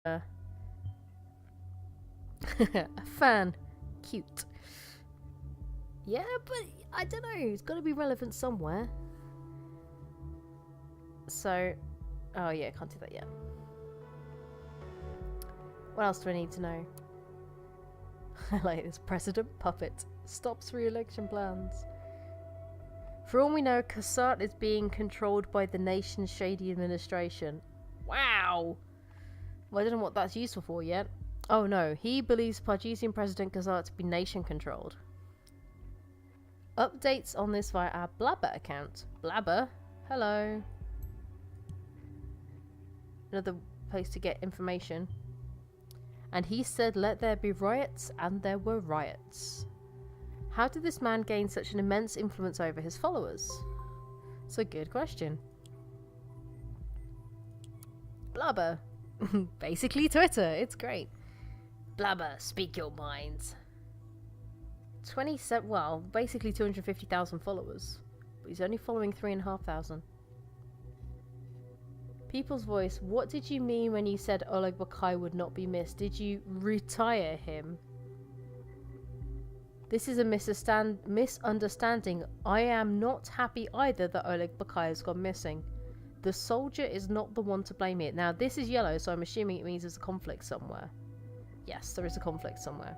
A fan. Cute. Yeah, but I don't know. It's got to be relevant somewhere. So, oh yeah, I can't do that yet. What else do I need to know? I like this. President Puppet stops re-election plans. For all we know, Kassat is being controlled by the nation's shady administration. Wow! Well, I don't know what that's useful for yet. Oh no, he believes Pargesian President Kassat to be nation-controlled. Updates on this via our Blabber account. Blabber? Hello. Another place to get information. And he said, let there be riots, and there were riots. How did this man gain such an immense influence over his followers? It's a good question. Blabber. Basically Twitter. It's great. Blabber, speak your minds. 27, well, basically 250,000 followers. But he's only following 3,500. People's Voice, what did you mean when you said Oleg Bakay would not be missed? Did you retire him? This is a misunderstanding. I am not happy either that Oleg Bakay has gone missing. The soldier is not the one to blame it. Now, this is yellow, so I'm assuming it means there's a conflict somewhere. Yes, there is a conflict somewhere.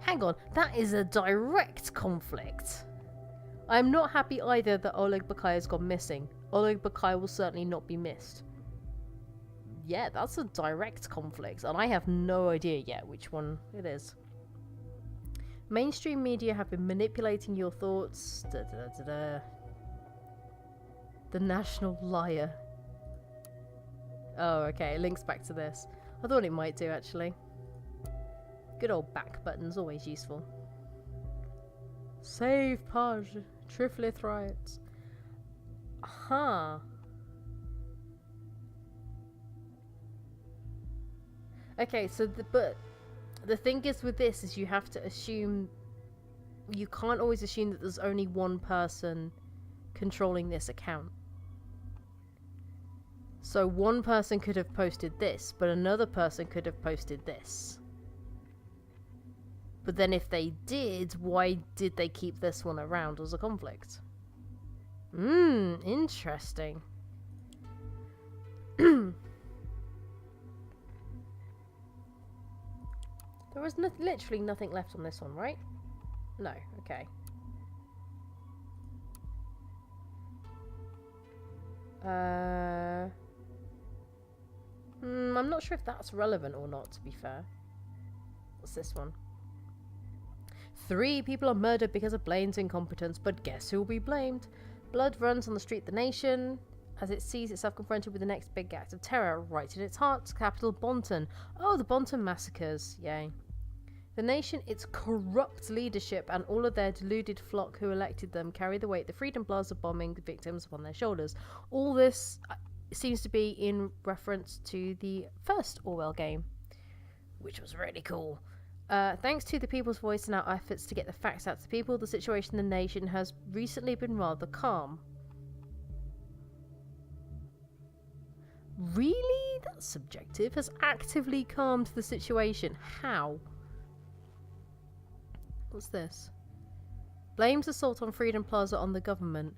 Hang on, that is a direct conflict. I'm not happy either that Oleg Bakay has gone missing. Oleg Bakay will certainly not be missed. Yeah, that's a direct conflict, and I have no idea yet which one it is. Mainstream media have been manipulating your thoughts. Da, da, da, da. The National Liar. Oh, okay, it links back to this. I thought it might do, actually. Good old back buttons, always useful. Save Paj. Triflith riots. Huh. Okay, so the thing is with this is you have to assume, you can't always assume that there's only one person controlling this account. So one person could have posted this, but another person could have posted this. But then if they did, why did they keep this one around as a conflict? Interesting. There was literally nothing left on this one, right? No, okay. I'm not sure if that's relevant or not, to be fair. What's this one? 3 people are murdered because of blame's incompetence, but guess who will be blamed? Blood runs on the street of the nation as it sees itself confronted with the next big act of terror right in its heart, capital Bonton. Oh, the Bonton massacres. Yay. The nation, its corrupt leadership, and all of their deluded flock who elected them carry the weight of the Freedom Plaza bombing victims upon their shoulders. All this seems to be in reference to the first Orwell game, which was really cool. Thanks to the People's Voice and our efforts to get the facts out to people, the situation in the nation has recently been rather calm. Really? That's subjective. Has actively calmed the situation. How? What's this? Blames assault on Freedom Plaza on the government.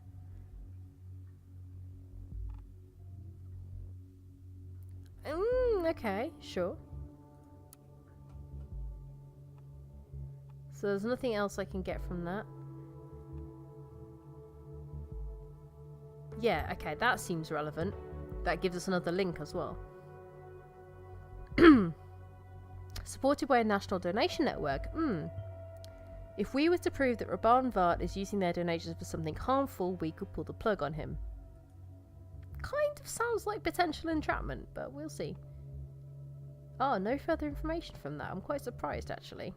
Okay, sure. So there's nothing else I can get from that. Yeah, okay, that seems relevant. That gives us another link as well. Supported by a national donation network. If we were to prove that Raban Vart is using their donations for something harmful, we could pull the plug on him. Kind of sounds like potential entrapment, but we'll see. Oh, no further information from that. I'm quite surprised, actually.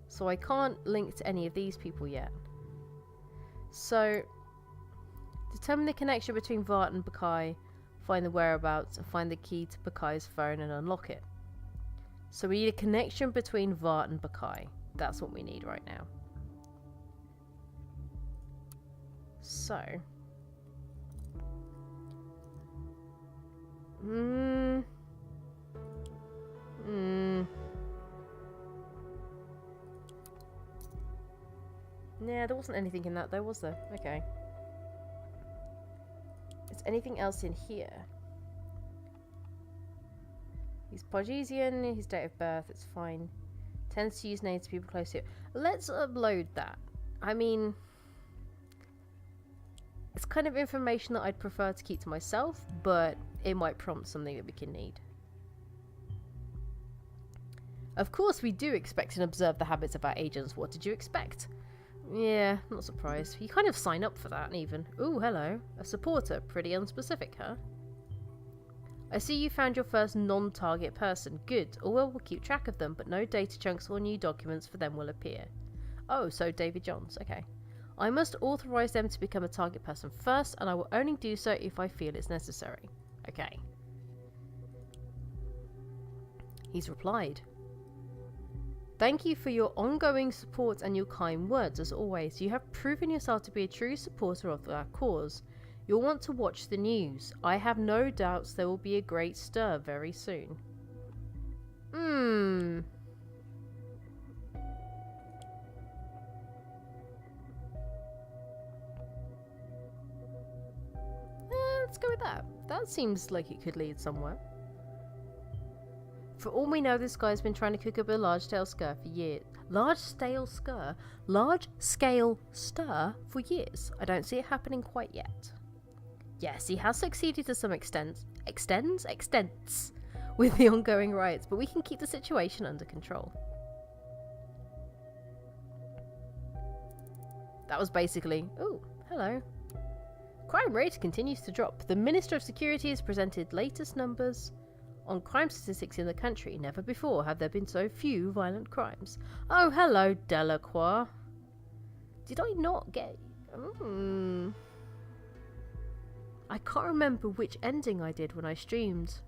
So I can't link to any of these people yet. So, determine the connection between Vart and Bakay, find the whereabouts, and find the key to Bakay's phone and unlock it. So we need a connection between Vart and Bakay. That's what we need right now. So. Yeah, there wasn't anything in that though, was there? Okay. Is anything else in here? He's Podgesian, his date of birth, it's fine. Tends to use names to people close to it. Let's upload that. I mean, it's kind of information that I'd prefer to keep to myself, but it might prompt something that we can need. Of course, we do expect and observe the habits of our agents. What did you expect? Yeah, not surprised. You kind of sign up for that, even. Ooh, hello. A supporter. Pretty unspecific, huh? I see you found your first non-target person. Good. Orwell will keep track of them, but no data chunks or new documents for them will appear. Oh, so David Johns. Okay. I must authorize them to become a target person first, and I will only do so if I feel it's necessary. Okay. He's replied. Thank you for your ongoing support and your kind words, as always. You have proven yourself to be a true supporter of our cause. You'll want to watch the news. I have no doubts there will be a great stir very soon. Let's go with that. That seems like it could lead somewhere. For all we know, this guy's been trying to cook up a large-scale stir for years. Large-scale stir for years. I don't see it happening quite yet. Yes, he has succeeded to some extents with the ongoing riots, but we can keep the situation under control. That was basically... Oh, hello. Crime rate continues to drop. The Minister of Security has presented latest numbers on crime statistics in the country. Never before have there been so few violent crimes. Oh, hello, Delacroix. Did I not get... I can't remember which ending I did when I streamed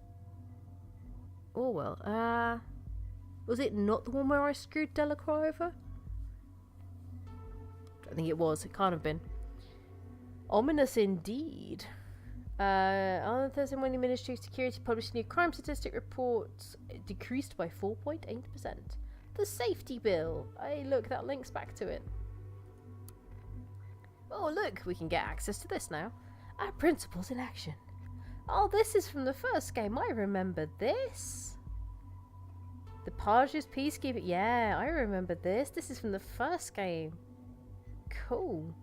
Orwell. Was it not the one where I screwed Delacroix over? I think it was. It can't have been. Ominous indeed. On Thursday morning, the Ministry of Security published a new crime statistic report. It decreased by 4.8%. The safety bill. Hey, look, that links back to it. Oh, look, we can get access to this now. Our principles in action. Oh, this is from the first game. I remember this. The Pages Peacekeeper. Yeah, I remember this. This is from the first game. Cool.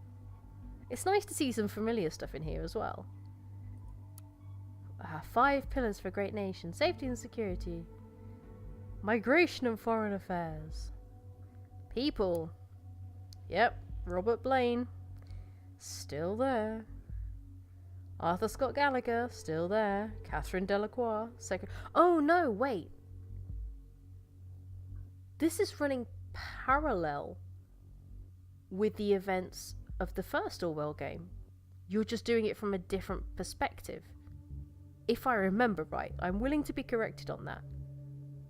It's nice to see some familiar stuff in here as well. 5 pillars for a great nation. Safety and security. Migration and foreign affairs. People. Yep, Robert Blaine. Still there. Arthur Scott Gallagher. Still there. Catherine Delacroix. Oh no, wait. This is running parallel with the events of the first Orwell game. You're just doing it from a different perspective. If I remember right, I'm willing to be corrected on that.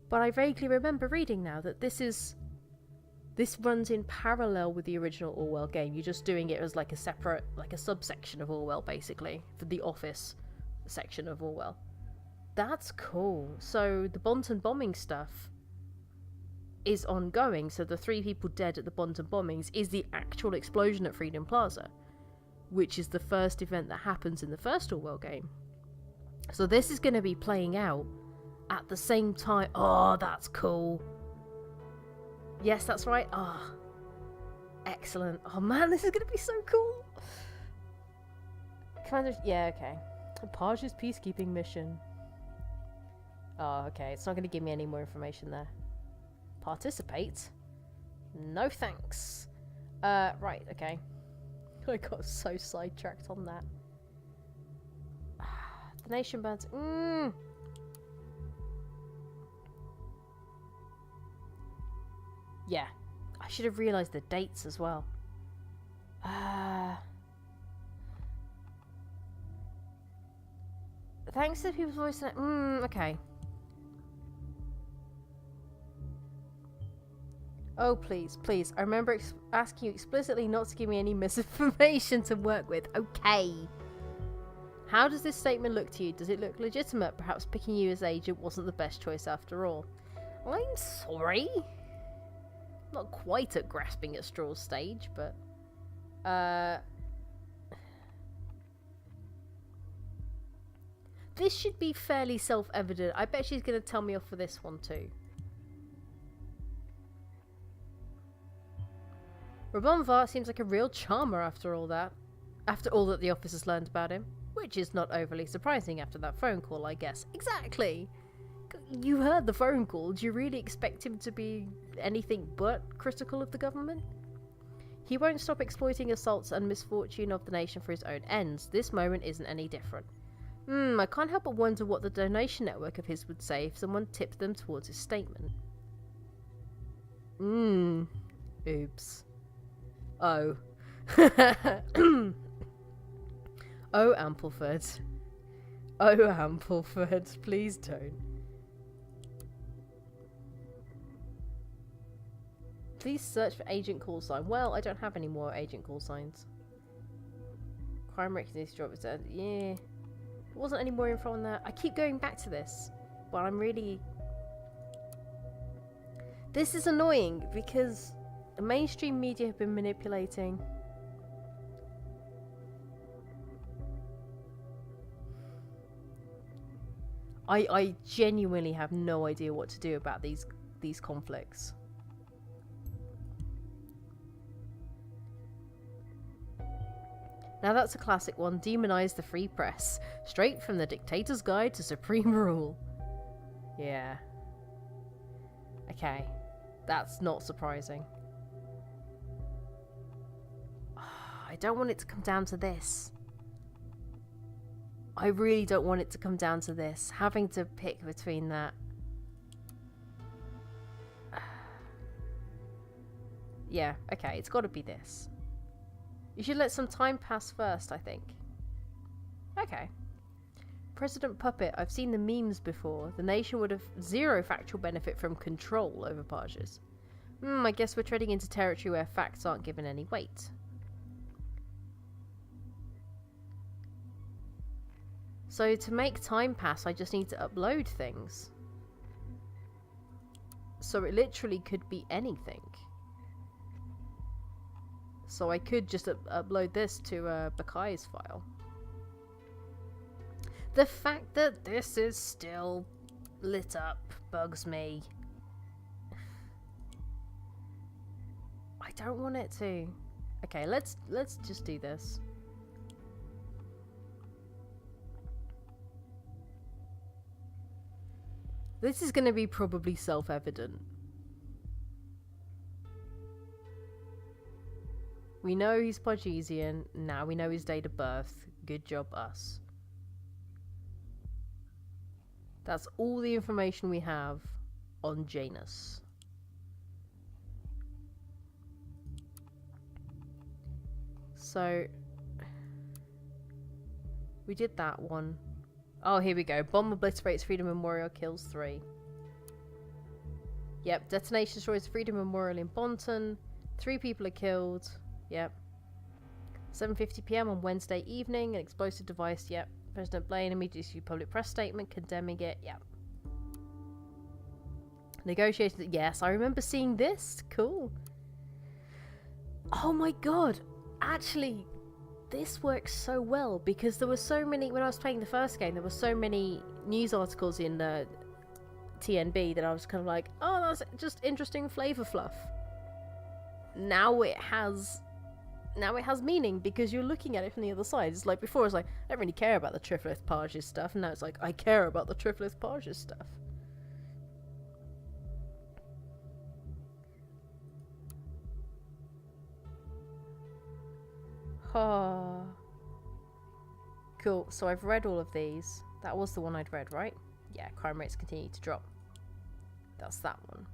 But I vaguely remember reading now that this runs in parallel with the original Orwell game. You're just doing it as like a separate, like a subsection of Orwell, basically, for the office section of Orwell. That's cool. So the Bonton bombing stuff is ongoing. So the 3 people dead at the Bonton bombings is the actual explosion at Freedom Plaza, which is the first event that happens in the first Orwell game. So this is going to be playing out at the same time. Oh, that's cool. Yes, that's right. Ah, oh, excellent. Oh man, this is going to be so cool. Commander, yeah, okay. Page's peacekeeping mission. Oh, okay. It's not going to give me any more information there. Participate? No thanks. Right, okay. I got so sidetracked on that. The nation burns. Yeah. I should have realised the dates as well. Thanks to people's voice. Okay. Oh, please, please. I remember asking you explicitly not to give me any misinformation to work with. Okay. How does this statement look to you? Does it look legitimate? Perhaps picking you as agent wasn't the best choice after all. I'm sorry. Not quite at grasping at straws stage, but... This should be fairly self-evident. I bet she's going to tell me off for this one too. Raban seems like a real charmer after all that. After all that the officers learned about him. Which is not overly surprising after that phone call, I guess. Exactly! You heard the phone call. Do you really expect him to be anything but critical of the government? He won't stop exploiting assaults and misfortune of the nation for his own ends. This moment isn't any different. I can't help but wonder what the donation network of his would say if someone tipped them towards his statement. Oops. Oh. Oh, Ampleford. Oh, Ampleford. Please don't. Please search for agent call sign. Well, I don't have any more agent call signs. Crime rate needs to drop. Yeah. There wasn't any more info on that. I keep going back to this. But I'm really... This is annoying because the mainstream media have been manipulating. I genuinely have no idea what to do about these conflicts. Now that's a classic one. Demonize the free press. Straight from the dictator's guide to supreme rule. Yeah. Okay. That's not surprising. I don't want it to come down to this. I really don't want it to come down to this. Having to pick between that. Yeah, okay, it's got to be this. You should let some time pass first, I think. Okay. President Puppet, I've seen the memes before. The nation would have zero factual benefit from control over Pages. I guess we're treading into territory where facts aren't given any weight. So to make time pass, I just need to upload things. So it literally could be anything. So I could just upload this to Bakay's file. The fact that this is still lit up bugs me. I don't want it to. Okay, let's just do this. This is going to be probably self-evident. We know he's Podgesian. Now we know his date of birth. Good job, us. That's all the information we have on Janus. So, we did that one. Oh, here we go. Bomb obliterates Freedom Memorial, kills 3. Yep, detonation destroys Freedom Memorial in Bonton. 3 people are killed. Yep. 7:50 PM on Wednesday evening, an explosive device. Yep. President Blaine immediately issued a public press statement condemning it. Yep. Negotiations. Yes, I remember seeing this. Cool. Oh my god. Actually, this works so well because there were so many, when I was playing the first game, there were so many news articles in TNB that I was kind of like, oh, that's just interesting flavor fluff. Now it has meaning because you're looking at it from the other side. It's like before, it's like, I don't really care about the Triflith Pages stuff, and now it's like, I care about the Triflith Pages stuff. Oh. Cool, so I've read all of these. That was the one I'd read, right? Yeah, crime rates continue to drop. That's that one.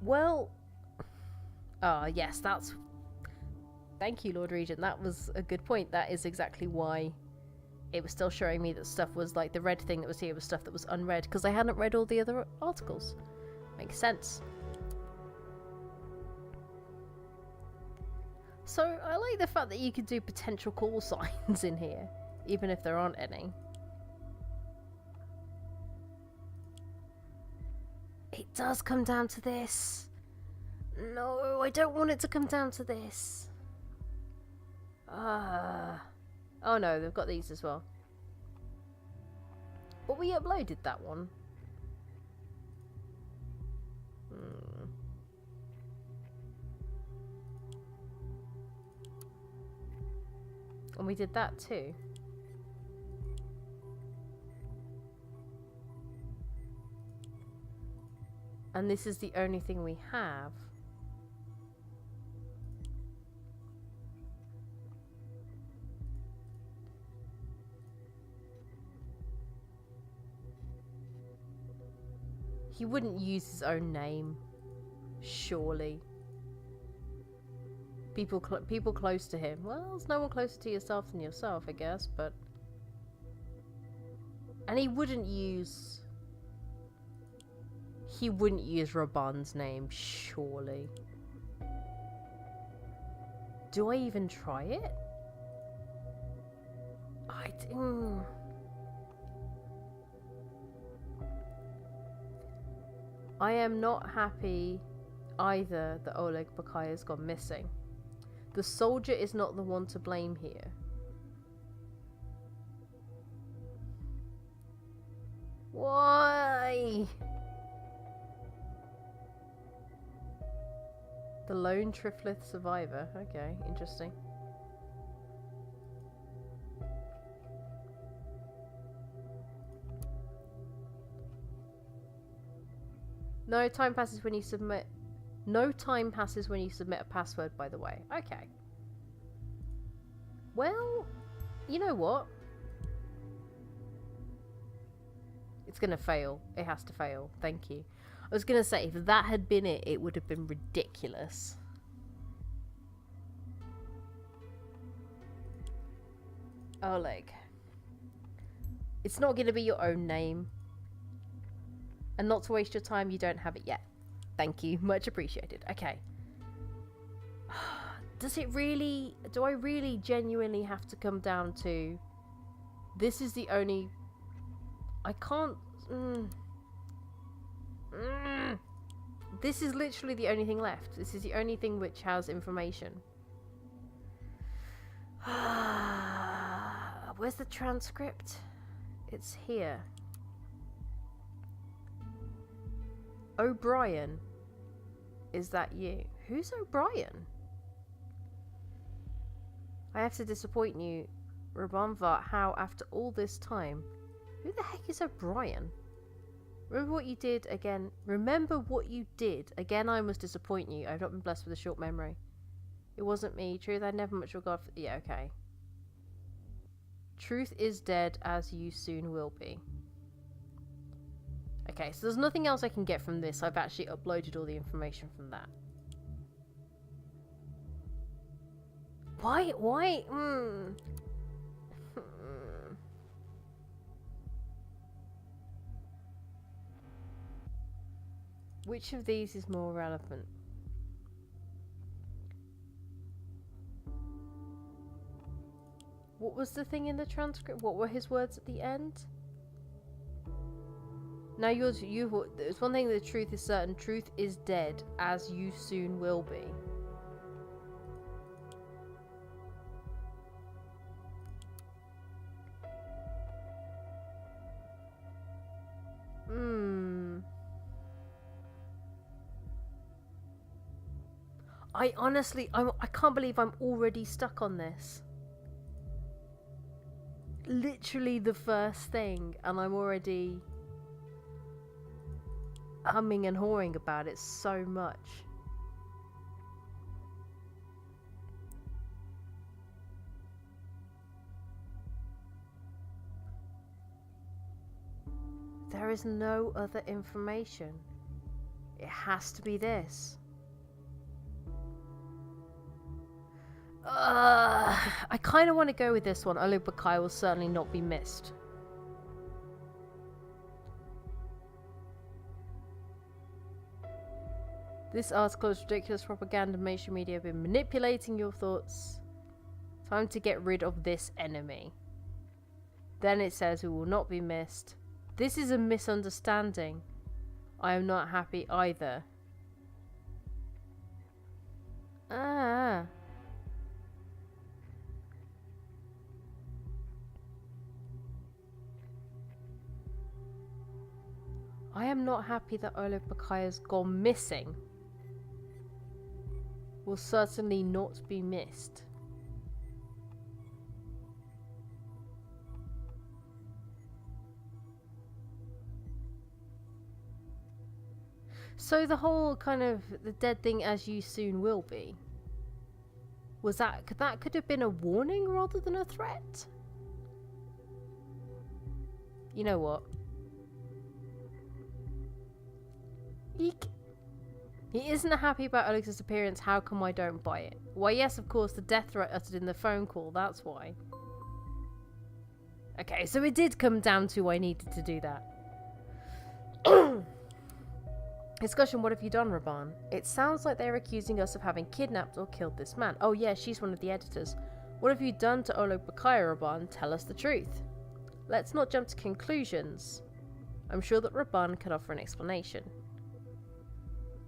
Well, yes, that's... Thank you, Lord Regent. That was a good point. That is exactly why it was still showing me that stuff was like the red thing that was here was stuff that was unread because I hadn't read all the other articles. Makes sense. So, I like the fact that you can do potential call signs in here, even if there aren't any. It does come down to this. No, I don't want it to come down to this. Oh no, they've got these as well. But we uploaded that one. And we did that too. And this is the only thing we have. He wouldn't use his own name, surely. People close to him. Well, there's no one closer to yourself than yourself, I guess, but... And he wouldn't use Raban's name, surely. Do I even try it? I am not happy either that Oleg Bakay has gone missing. The soldier is not the one to blame here. Why? The lone Triflith survivor. Okay, interesting. No time passes when you submit. No time passes when you submit a password, by the way. Okay. Well, you know what? It's gonna fail. It has to fail. Thank you. I was gonna say, if that had been it, it would have been ridiculous. Oleg. It's not gonna be your own name. And not to waste your time, you don't have it yet. Thank you. Much appreciated. Okay. Does it really... Do I really genuinely have to come down to... This is the only... I can't... This is literally the only thing left. This is the only thing which has information. Where's the transcript? It's here. O'Brien. Is that you? Who's O'Brien? I have to disappoint you, Raban, how after all this time... Who the heck is O'Brien? Remember what you did again. Remember what you did. Again, I must disappoint you. I've not been blessed with a short memory. It wasn't me. Truth, I had never much regard for... Yeah, okay. Truth is dead, as you soon will be. Okay, so there's nothing else I can get from this. I've actually uploaded all the information from that. Why? Which of these is more relevant? What was the thing in the transcript? What were his words at the end? Now there's one thing, the truth is certain. Truth is dead, as you soon will be. I honestly, I can't believe I'm already stuck on this. Literally the first thing, and I'm already humming and hawing about it so much. There is no other information. It has to be this. I kind of want to go with this one. Oleg Bakay will certainly not be missed. This article is ridiculous propaganda. Mainstream media have been manipulating your thoughts. Time to get rid of this enemy. Then it says we will not be missed. This is a misunderstanding. I am not happy either. Ah. I am not happy that Oleg Bakay has gone missing. Will certainly not be missed. So the whole kind of the dead thing as you soon will be. Was that could have been a warning rather than a threat? You know what? Eek. He isn't happy about Oleg's disappearance. How come I don't buy it? Why, yes, of course, the death threat uttered in the phone call. That's why. Okay, so it did come down to I needed to do that. Discussion, what have you done, Raban? It sounds like they're accusing us of having kidnapped or killed this man. Oh yeah, she's one of the editors. What have you done to Oleg Bakay, Raban? Tell us the truth. Let's not jump to conclusions. I'm sure that Raban can offer an explanation.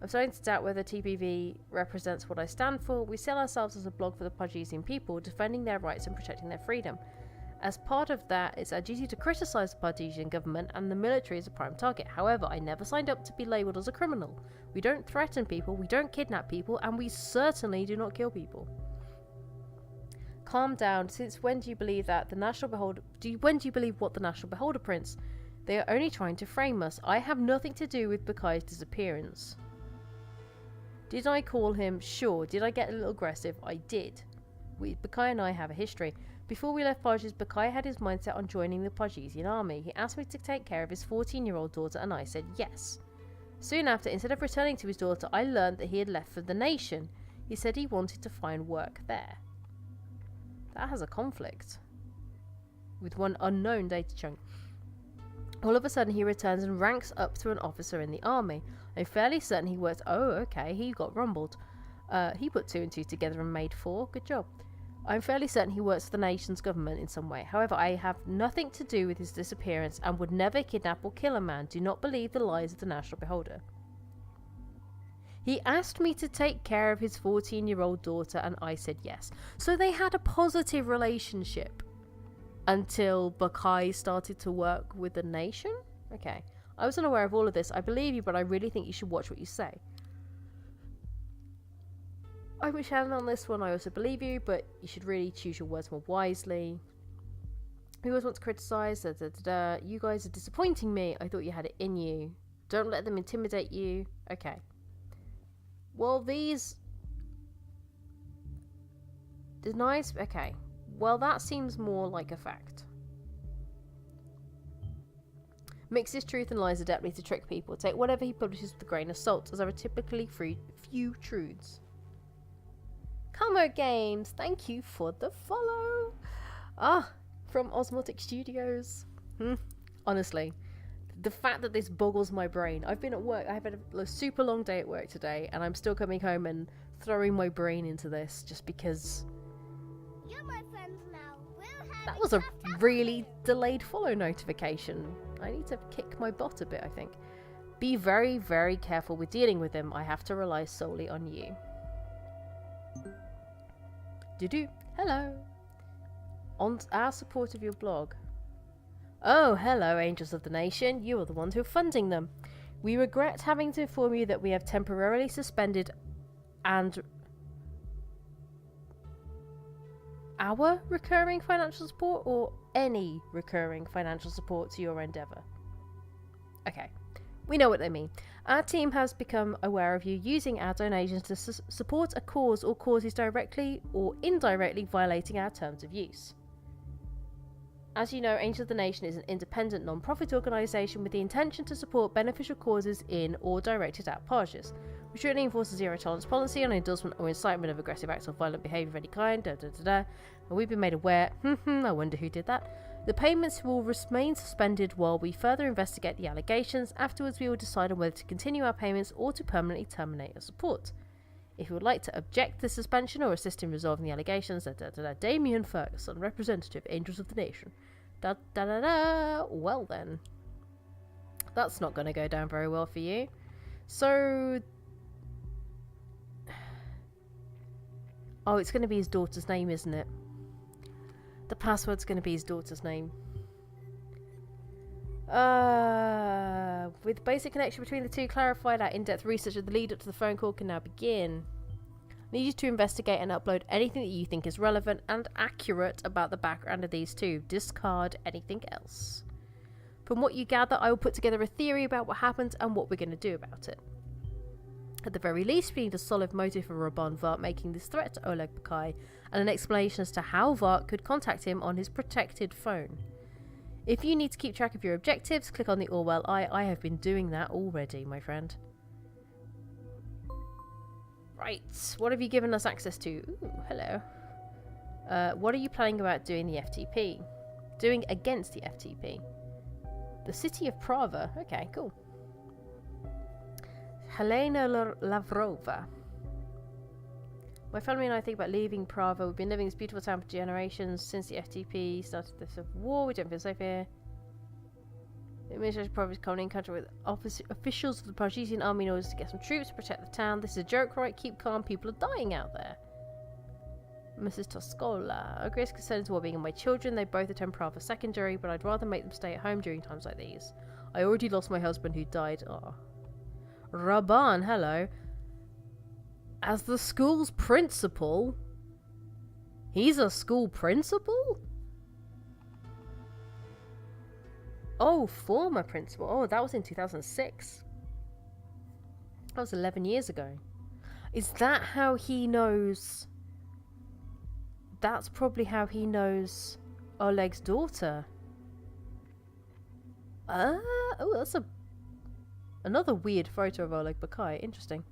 I'm starting to doubt whether TPV represents what I stand for. We sell ourselves as a blog for the Pajisian people, defending their rights and protecting their freedom. As part of that, it's our duty to criticise the Pajisian government and the military as a prime target. However, I never signed up to be labelled as a criminal. We don't threaten people, we don't kidnap people, and we certainly do not kill people. Calm down. Since when do you believe that the National Beholder... when do you believe what the National Beholder prints? They are only trying to frame us. I have nothing to do with Bakay's disappearance. Did I call him? Sure. Did I get a little aggressive? I did. Bakay and I have a history. Before we left Pajis, Bakay had his mindset on joining the Pajisian army. He asked me to take care of his 14-year-old daughter and I said yes. Soon after, instead of returning to his daughter, I learned that he had left for the nation. He said he wanted to find work there. That has a conflict with one unknown data chunk. All of a sudden he returns and ranks up to an officer in the army. I'm fairly certain he worked... Oh, okay, he got rumbled. He put 2 and 2 together and made 4. Good job. I'm fairly certain he works for the nation's government in some way. However, I have nothing to do with his disappearance and would never kidnap or kill a man. Do not believe the lies of the National Beholder. He asked me to take care of his 14-year-old daughter and I said yes. So they had a positive relationship until Bakay started to work with the nation? Okay. I was unaware of all of this. I believe you, but I really think you should watch what you say. I'm with Shannon on this one. I also believe you, but you should really choose your words more wisely. You always want to criticise. You guys are disappointing me. I thought you had it in you. Don't let them intimidate you. Okay. Well, these... Denies... Okay. Well, that seems more like a fact. Mixes truth and lies adeptly to trick people. Take whatever he publishes with a grain of salt, as there are typically few truths. Como Games, thank you for the follow. From Osmotic Studios. Honestly, the fact that this boggles my brain. I've been at work, I've had a super long day at work today, and I'm still coming home and throwing my brain into this just because... You're my friends now. That was a really delayed follow notification. I need to kick my butt a bit, I think. Be very, very careful with dealing with him. I have to rely solely on you. Hello. On our support of your blog. Oh, hello, Angels of the Nation. You are the ones who are funding them. We regret having to inform you that we have temporarily suspended and our recurring financial support or any recurring financial support to your endeavour. Okay, we know what they mean. Our team has become aware of you using our donations to support a cause or causes directly or indirectly violating our terms of use. As you know, Angels of the Nation is an independent non-profit organisation with the intention to support beneficial causes in or directed at Pages. We strictly enforce a zero-tolerance policy on endorsement or incitement of aggressive acts or violent behaviour of any kind, and we've been made aware, I wonder who did that, The payments will remain suspended while we further investigate the allegations. Afterwards, we will decide on whether to continue our payments or to permanently terminate your support. If you would like to object to the suspension or assist in resolving the allegations, Damien Ferguson, representative, Angels of the Nation. Well then. That's not going to go down very well for you. So... Oh, it's going to be his daughter's name, isn't it? The password's going to be his daughter's name. With basic connection between the two clarified, our in-depth research of the lead-up to the phone call can now begin. I need you to investigate and upload anything that you think is relevant and accurate about the background of these two. Discard anything else. From what you gather, I will put together a theory about what happened and what we're going to do about it. At the very least, we need a solid motive for Raban Vart making this threat to Oleg Bakay, and an explanation as to how Vart could contact him on his protected phone. If you need to keep track of your objectives, click on the Orwell eye. I have been doing that already, my friend. Right, what have you given us access to? Ooh, hello. What are you planning about doing the FTP? Doing against the FTP? The city of Prava. Okay, cool. Helena Lavrova. My family and I think about leaving Prava. We've been living in this beautiful town for generations since the FTP started the Civil War. We don't feel safe here. The administration Prava is coming in country with officials of the Parisian army in order to get some troops to protect the town. This is a joke, right? Keep calm. People are dying out there. Mrs. Toscola. Our greatest concern is the well-being of my children. They both attend Prava Secondary, but I'd rather make them stay at home during times like these. I already lost my husband who died. Oh. Raban, hello. As the school's principal? He's a school principal? Oh, former principal. Oh, that was in 2006. That was 11 years ago. Is that how he knows... That's probably how he knows Oleg's daughter. Oh, that's another weird photo of Oleg Bakay. Interesting.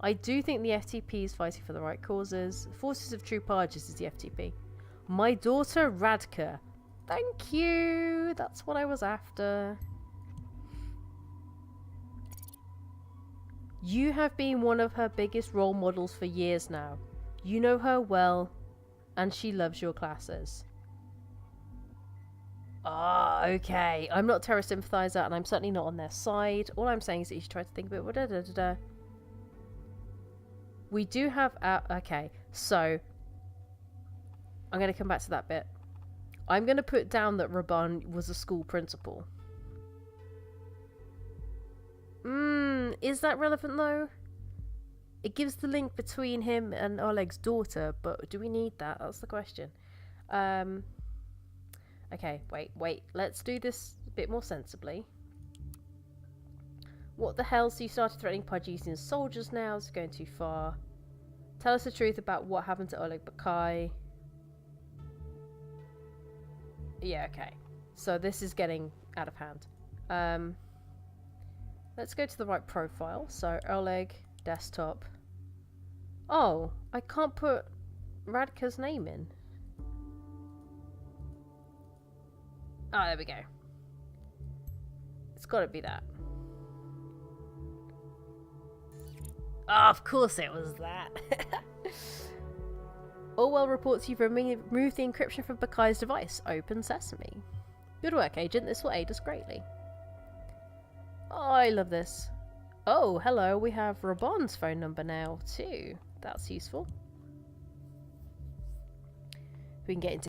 I do think the FTP is fighting for the right causes. Forces of True Parges is the FTP. My daughter Radka. Thank you. That's what I was after. You have been one of her biggest role models for years now. You know her well, and she loves your classes. Ah, okay. I'm not a terrorist sympathizer, and I'm certainly not on their side. All I'm saying is that you should try to think a bit. We do have... okay, so... I'm going to come back to that bit. I'm going to put down that Raban was a school principal. Is that relevant, though? It gives the link between him and Oleg's daughter, but do we need that? That's the question. Okay, wait. Let's do this a bit more sensibly. What the hell? So you started threatening Parisian soldiers now. It's going too far. Tell us the truth about what happened to Oleg Bakay. Yeah, okay. So this is getting out of hand. Let's go to the right profile. So Oleg, desktop. Oh, I can't put Radka's name in. Oh, there we go. It's got to be that. Oh, of course it was that. Orwell reports you've removed the encryption from Bakay's device. Open sesame. Good work, Agent. This will aid us greatly. Oh, I love this. Oh, hello. We have Raban's phone number now, too. That's useful. We can get into